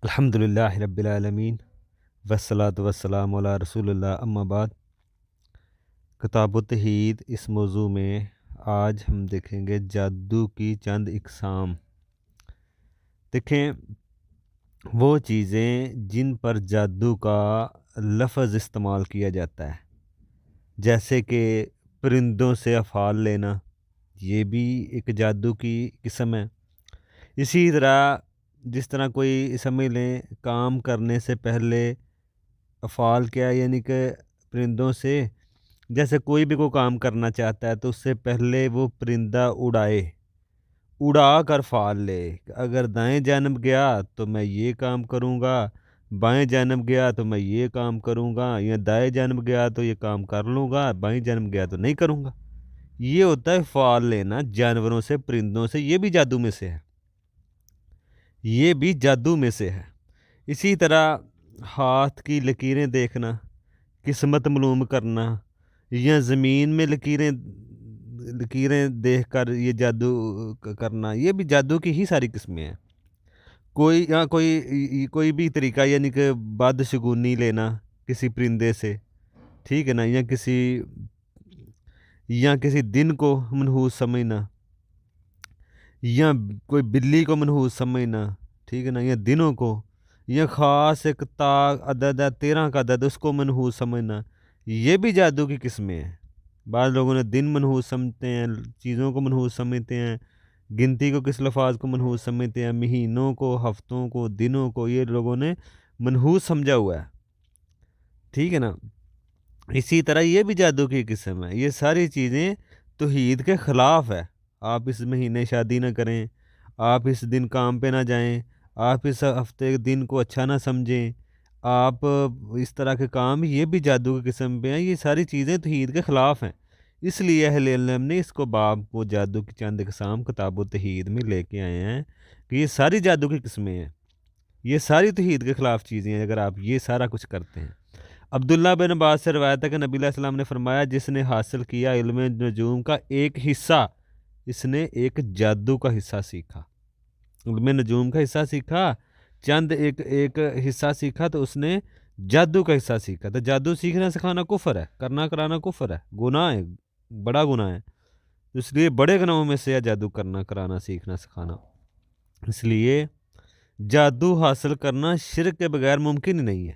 الحمدللہ رب العالمین والصلاة والسلام علی رسول اللہ اما بعد۔ کتاب التوحید اس موضوع میں آج ہم دیکھیں گے جادو کی چند اقسام۔ دیکھیں وہ چیزیں جن پر جادو کا لفظ استعمال کیا جاتا ہے، جیسے کہ پرندوں سے افعال لینا، یہ بھی ایک جادو کی قسم ہے۔ اسی طرح جس طرح کوئی سمجھ لیں کام کرنے سے پہلے افعال کیا، یعنی کہ پرندوں سے، جیسے کوئی بھی کوئی کام کرنا چاہتا ہے تو اس سے پہلے وہ پرندہ اڑا کر فعال لے۔ اگر دائیں جانب گیا تو میں یہ کام کروں گا، بائیں جانب گیا تو میں یہ کام کروں گا، یا دائیں جانب گیا تو یہ کام کر لوں گا، بائیں جانب گیا تو نہیں کروں گا۔ یہ ہوتا ہے فعال لینا جانوروں سے، پرندوں سے، یہ بھی جادو میں سے ہے، یہ بھی جادو میں سے ہے۔ اسی طرح ہاتھ کی لکیریں دیکھنا، قسمت معلوم کرنا، یا زمین میں لکیریں دیکھ کر یہ جادو کرنا، یہ بھی جادو کی ہی ساری قسمیں ہیں۔ کوئی بھی طریقہ، یعنی کہ بدشگونی لینا کسی پرندے سے، ٹھیک ہے نا، یا کسی دن کو منحوس سمجھنا، یا کوئی بلی کو منحوس سمجھنا، ٹھیک ہے نا، یا دنوں کو، یا خاص ایک عدد ہے 13 کا عدد، اس کو منحوس سمجھنا، یہ بھی جادو کی قسمیں ہیں۔ بعض لوگوں نے دن منحوس سمجھتے ہیں، چیزوں کو منحوس سمجھتے ہیں، گنتی کو، کس لفاظ کو منحوس سمجھتے ہیں، مہینوں کو، ہفتوں کو، دنوں کو، یہ لوگوں نے منحوس سمجھا ہوا ہے، ٹھیک ہے نا۔ اسی طرح یہ بھی جادو کی قسم ہے۔ یہ ساری چیزیں توحید کے خلاف ہے۔ آپ اس مہینے شادی نہ کریں، آپ اس دن کام پہ نہ جائیں، آپ اس ہفتے کے دن کو اچھا نہ سمجھیں، آپ اس طرح کے کام، یہ بھی جادو کی قسم پہ ہیں۔ یہ ساری چیزیں توحید کے خلاف ہیں، اس لیے اہل علم نے اس کو باب کو جادو کی چند اقسام کتاب التوحید میں لے کے آئے ہیں کہ یہ ساری جادو کی قسمیں ہیں، یہ ساری توحید کے خلاف چیزیں ہیں اگر آپ یہ سارا کچھ کرتے ہیں۔ عبداللہ بن عباس سے روایت ہے کہ نبی علیہ السلام نے فرمایا، جس نے حاصل کیا علم نجوم کا ایک حصہ، اس نے ایک جادو کا حصہ سیکھا۔ علم نجوم کا حصہ سیکھا، چند ایک حصہ سیکھا تو اس نے جادو کا حصہ سیکھا۔ تو جادو سیکھنا سکھانا کفر ہے، کرنا کرانا کفر ہے، گناہ ہے، بڑا گناہ ہے۔ اس لیے بڑے گناہوں میں سے ہے جادو کرنا کرانا سیکھنا سکھانا۔ اس لیے جادو حاصل کرنا شرک کے بغیر ممکن ہی نہیں ہے۔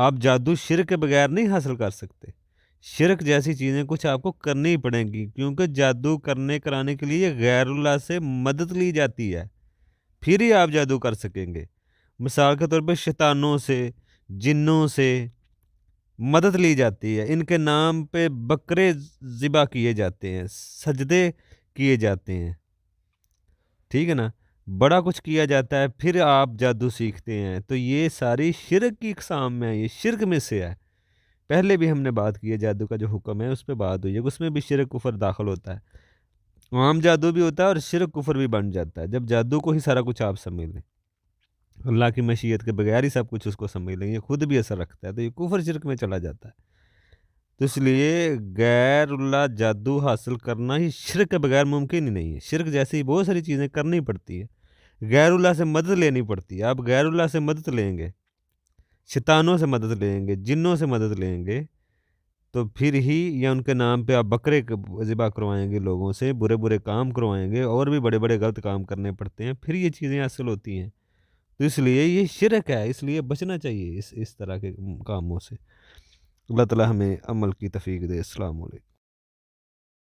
آپ جادو شرک کے بغیر نہیں حاصل کر سکتے۔ شرک جیسی چیزیں کچھ آپ کو کرنی ہی پڑیں گی، کیونکہ جادو کرنے کرانے کے لیے غیر اللہ سے مدد لی جاتی ہے، پھر ہی آپ جادو کر سکیں گے۔ مثال کے طور پہ شیطانوں سے، جنوں سے مدد لی جاتی ہے، ان کے نام پہ بکرے ذبح کیے جاتے ہیں، سجدے کیے جاتے ہیں، ٹھیک ہے نا، بڑا کچھ کیا جاتا ہے، پھر آپ جادو سیکھتے ہیں۔ تو یہ ساری شرک کی اقسام میں ہے، یہ شرک میں سے ہے۔ پہلے بھی ہم نے بات کی ہے جادو کا جو حکم ہے، اس پہ بات ہوئی ہے، اس میں بھی شرک کفر داخل ہوتا ہے، عام جادو بھی ہوتا ہے اور شرک کفر بھی بن جاتا ہے، جب جادو کو ہی سارا کچھ آپ سمجھ لیں، اللہ کی مشیت کے بغیر ہی سب کچھ اس کو سمجھ لیں، یہ خود بھی اثر رکھتا ہے، تو یہ کفر شرک میں چلا جاتا ہے۔ تو اس لیے غیر اللہ جادو حاصل کرنا ہی شرک کے بغیر ممکن ہی نہیں ہے۔ شرک جیسی بہت ساری چیزیں کرنی پڑتی ہے، غیر اللہ سے مدد لینی پڑتی ہے۔ آپ غیر اللہ سے مدد لیں گے، شیطانوں سے مدد لیں گے، جنوں سے مدد لیں گے، تو پھر ہی، یا ان کے نام پہ آپ بکرے ذبح کروائیں گے، لوگوں سے برے کام کروائیں گے، اور بھی بڑے غلط کام کرنے پڑتے ہیں، پھر یہ چیزیں حاصل ہوتی ہیں۔ تو اس لیے یہ شرک ہے، اس لیے بچنا چاہیے اس طرح کے کاموں سے۔ اللہ تعالی ہمیں عمل کی توفیق دے۔ السلام علیکم۔